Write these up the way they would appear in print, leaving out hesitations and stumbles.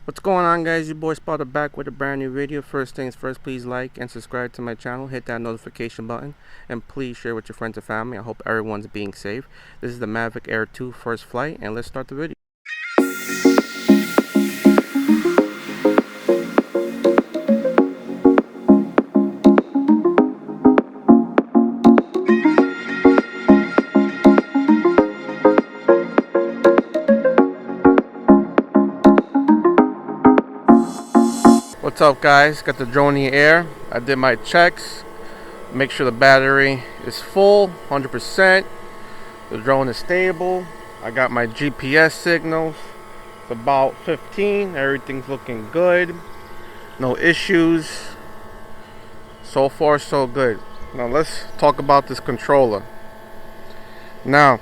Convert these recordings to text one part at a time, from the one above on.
What's going on, guys? Your boy Sparta back with a brand new video. First things first, please like and subscribe to my channel. Hit that notification button and please share with your friends and family. I hope everyone's being safe. This is the Mavic Air 2 first flight, and let's start the video. What's up, guys? Got the drone in the air. I did my checks. Make sure the battery is full, 100%. The drone is stable. I got my GPS signals. It's about 15. Everything's looking good. No issues. So far, so good. Now let's talk about this controller. Now,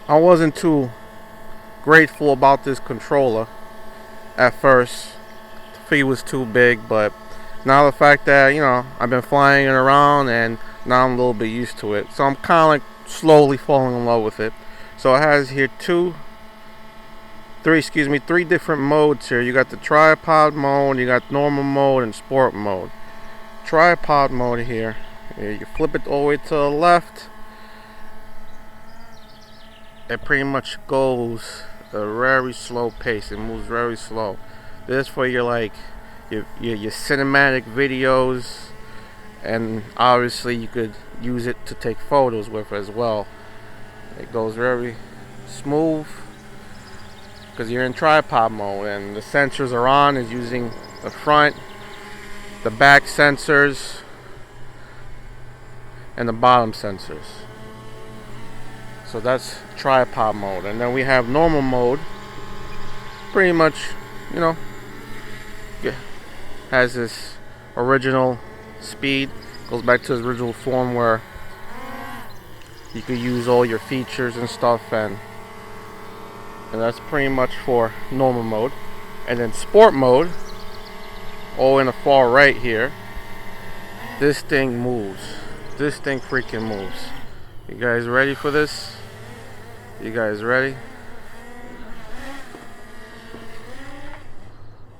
I wasn't too grateful about this controller at first. It was too big, but now the fact that I've been flying it around and now I'm a little bit used to it, so I'm kind of like slowly falling in love with it. So it has here three different modes here. You got the tripod mode, you got normal mode, and sport mode. Tripod mode here, you flip it all the way to the left, it pretty much goes at a very slow pace. It moves very slow. This for your cinematic videos, and obviously you could use it to take photos with as well. It goes very smooth because you're in tripod mode, and the sensors are on. Is using the front, the back sensors, and the bottom sensors. So that's tripod mode, and then we have normal mode. Pretty much, has this original speed, goes back to its original form where you could use all your features and stuff, and that's pretty much for normal mode. And then sport mode, in the far right here, this thing moves. This thing freaking moves. You guys ready for this? You guys ready?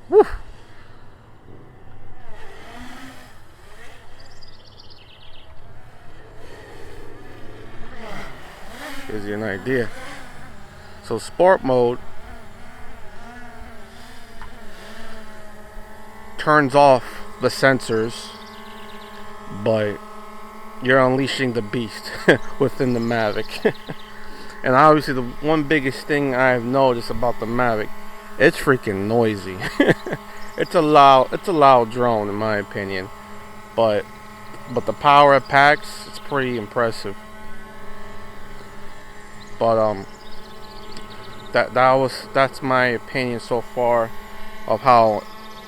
Woo! Gives you an idea. So sport mode turns off the sensors, but you're unleashing the beast within the Mavic. And obviously the one biggest thing I've noticed about the Mavic, it's freaking noisy. It's a loud drone in my opinion, but the power it packs, it's pretty impressive. But that's my opinion so far of how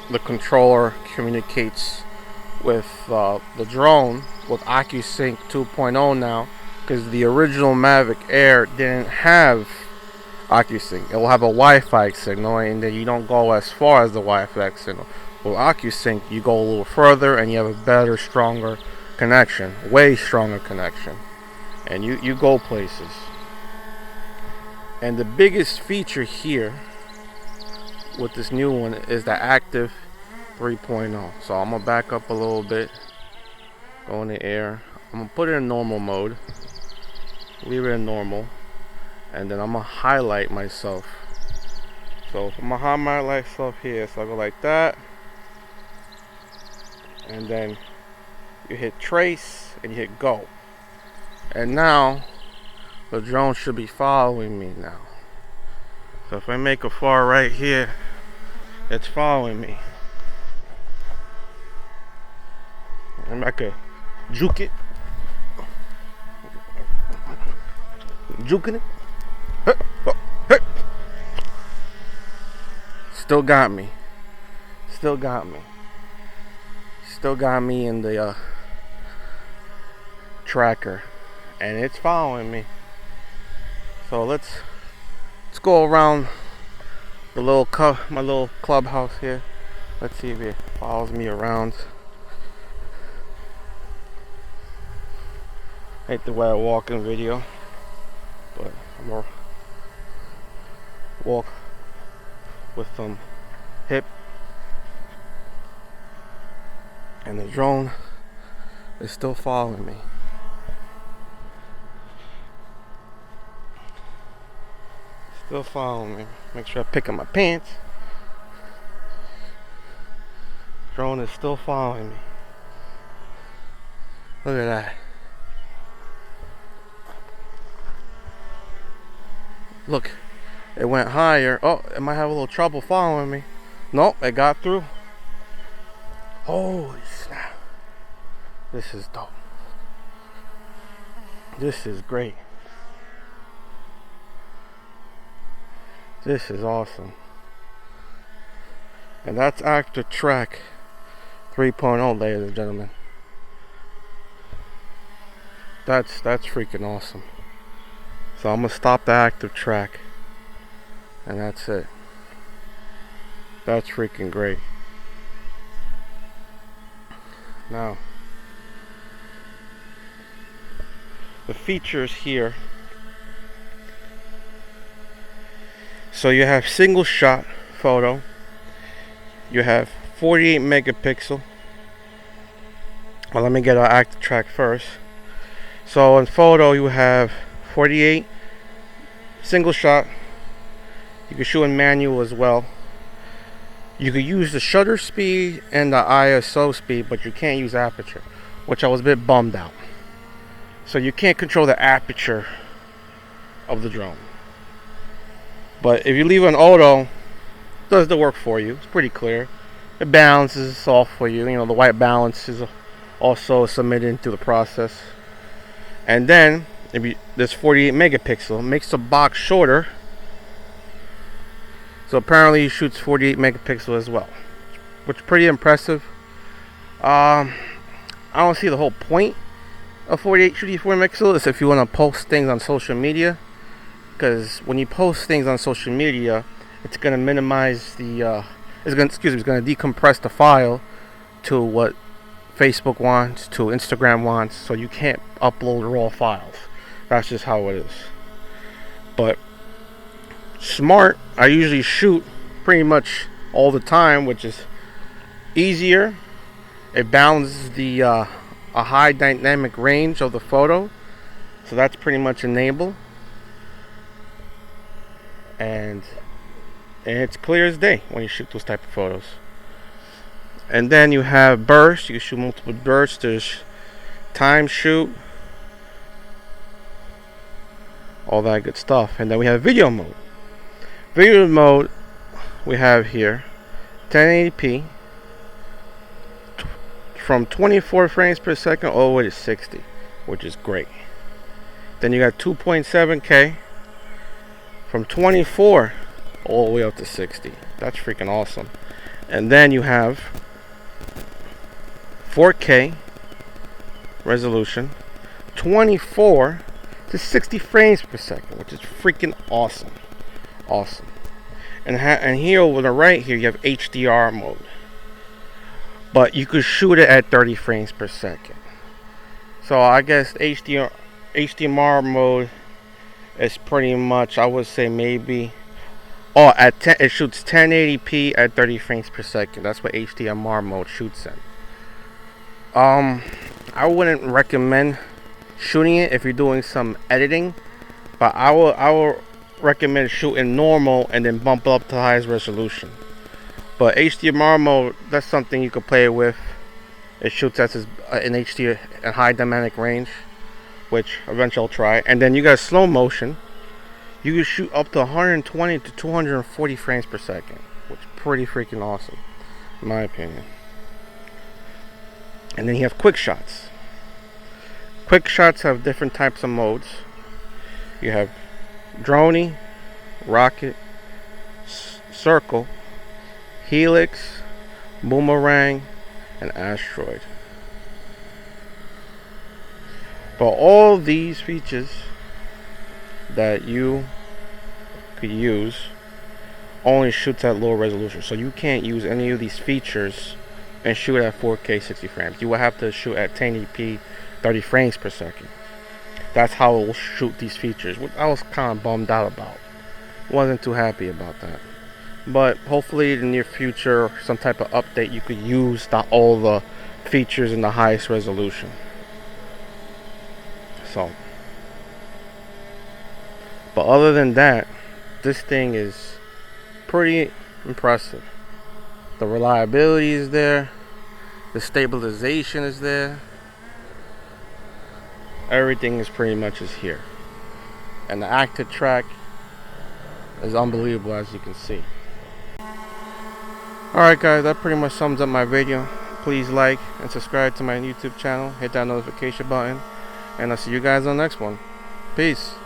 the controller communicates with the drone with OcuSync 2.0 now, because the original Mavic Air didn't have OcuSync. It will have a Wi-Fi signal, and then you don't go as far as the Wi-Fi signal. With OcuSync, you go a little further, and you have a better, stronger connection, way stronger connection, and you go places. And the biggest feature here with this new one is the Active 3.0. So I'm gonna back up a little bit, go in the air. I'm gonna put it in normal mode, leave it in normal, and then I'm gonna highlight myself. So I'm gonna highlight myself here. So I go like that, and then you hit trace and you hit go. And now the drone should be following me now. So if I make a far right here, it's following me. And I could juke it. Juking it. Hey. Still got me. Still got me. Still got me in the tracker. And it's following me. So let's go around the my little clubhouse here. Let's see if it follows me around. Hate the way I walk in video, but I'm gonna walk with some hip, and the drone is still following me. Still following me. Make sure I pick up my pants. Drone is still following me. Look at that. Look, it went higher. Oh, it might have a little trouble following me. Nope, it got through. Holy snap. This is dope. This is great. This is awesome. And that's Active Track 3.0, ladies and gentlemen. That's freaking awesome. So I'm gonna stop the Active Track, and that's it. That's freaking great. Now, the features here. So you have single shot photo. You have 48 megapixel. Well, let me get our Active Track first. So in photo you have 48 single shot. You can shoot in manual as well. You could use the shutter speed and the ISO speed, but you can't use aperture, which I was a bit bummed out. So you can't control the aperture of the drone. But if you leave it on auto, it does the work for you. It's pretty clear. It balances off for you. You know, the white balance is also submitted into the process. And then this 48 megapixel makes the box shorter. So apparently he shoots 48 megapixel as well, which is pretty impressive. I don't see the whole point of 48 shooting 48 megapixel is if you want to post things on social media, because when you post things on social media, it's going to minimize the it's going to decompress the file to what Facebook wants, to Instagram wants, so you can't upload raw files. That's just how it is. But smart, I usually shoot pretty much all the time, which is easier. It balances the a high dynamic range of the photo, so that's pretty much enabled, and it's clear as day when you shoot those type of photos. And then you have bursts. You can shoot multiple bursts. There's time shoot, all that good stuff. And then we have video mode. Video mode we have here 1080p from 24 frames per second all the way to 60, which is great. Then you got 2.7K from 24 all the way up to 60. That's freaking awesome. And then you have 4K resolution, 24 to 60 frames per second, which is freaking awesome. Awesome. And here over the right here you have HDR mode, but you could shoot it at 30 frames per second. So I guess HDR mode is pretty much, I would say maybe, at 10, it shoots 1080p at 30 frames per second. That's what HDMR mode shoots in. I wouldn't recommend shooting it if you're doing some editing, but I will recommend shooting normal and then bump it up to the highest resolution. But HDMR mode, that's something you could play with. It shoots at in HD at high dynamic range, which eventually I'll try. And then you got slow motion. You can shoot up to 120 to 240 frames per second, which is pretty freaking awesome, in my opinion. And then you have quick shots. Quick shots have different types of modes. You have droney, rocket, circle, helix, boomerang, and asteroid. But all these features that you could use only shoots at low resolution, so you can't use any of these features and shoot at 4K 60 frames. You will have to shoot at 1080p 30 frames per second. That's how it will shoot these features, which I was kind of bummed out about. Wasn't too happy about that. but hopefully in the near future, some type of update, you could use all the features in the highest resolution. So, but other than that, this thing is pretty impressive. The reliability is there, the stabilization is there, everything is pretty much is here, and the active track is unbelievable, as you can see. Alright guys, that pretty much sums up my video. Please like and subscribe to my YouTube channel, hit that notification button, and I'll see you guys on the next one. Peace.